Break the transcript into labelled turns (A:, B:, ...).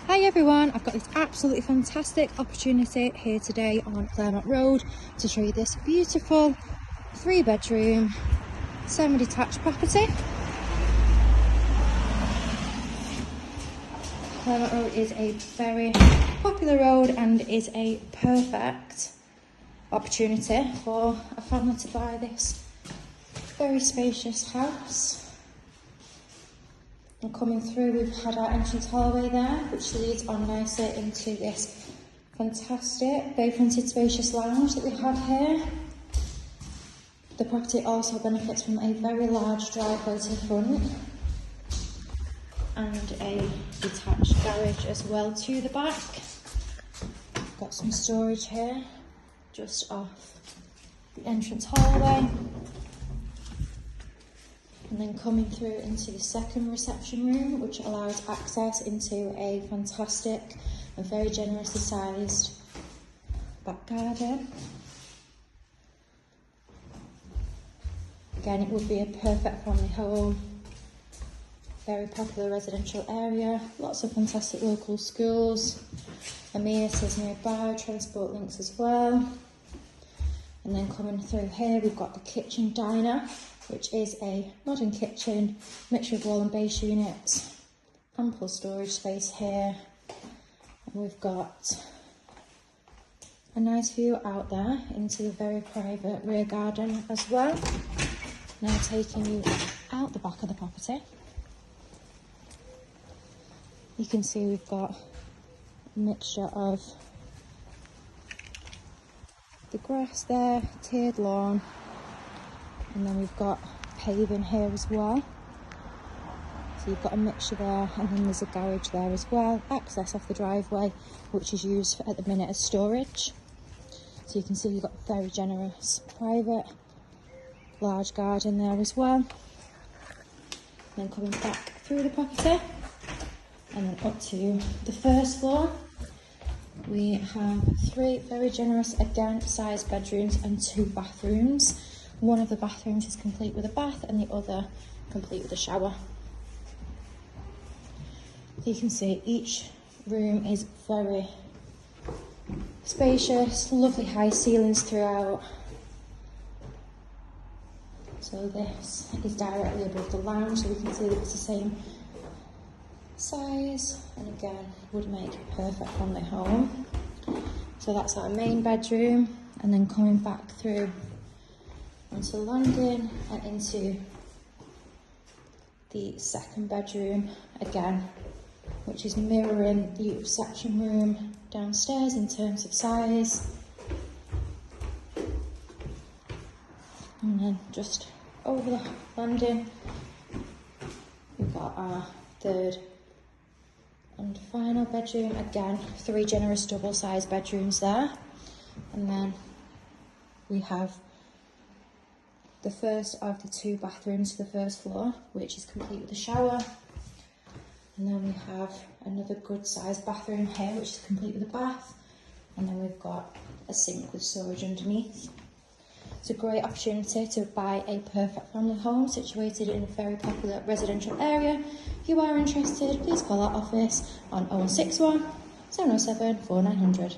A: Hi everyone, I've got this absolutely fantastic opportunity here today on Claremont Road to show you this beautiful 3-bedroom semi-detached property. Claremont Road is a very popular road and is a perfect opportunity for a family to buy this very spacious house. And coming through, we've had our entrance hallway there, which leads on nicely into this fantastic bay-fronted spacious lounge that we have here. The property also benefits from a very large driveway to the front and a detached garage as well to the back. Got some storage here just off the entrance hallway. And then coming through into the second reception room, which allows access into a fantastic and very generously sized back garden. Again, it would be a perfect family home. Very popular residential area, lots of fantastic local schools, amenities nearby, transport links as well. And then coming through here, we've got the kitchen diner, which is a modern kitchen, mixture of wall and base units, ample storage space here. And we've got a nice view out there into the very private rear garden as well. Now taking you out the back of the property. You can see we've got a mixture of the grass there, tiered lawn, and then we've got paving here as well. So you've got a mixture there, and then there's a garage there as well. Access off the driveway, which is used at the minute as storage. So you can see you've got a very generous private large garden there as well. And then coming back through the property and then up to the first floor, we have 3 very generous again sized bedrooms and 2 bathrooms. One of the bathrooms is complete with a bath and the other complete with a shower. So you can see each room is very spacious, lovely high ceilings throughout. So this is directly above the lounge, so we can see that it's the same size, and again would make a perfect family home. So that's our main bedroom, and then coming back through onto the landing and into the second bedroom again, which is mirroring the reception room downstairs in terms of size. And then just over the landing, we've got our third and final bedroom. Again, 3 generous double-sized bedrooms there. And then we have the first of the 2 bathrooms to the first floor, which is complete with a shower. And then we have another good-sized bathroom here, which is complete with a bath. And then we've got a sink with storage underneath. It's a great opportunity to buy a perfect family home situated in a very popular residential area. If you are interested, please call our office on 0161 707 4900.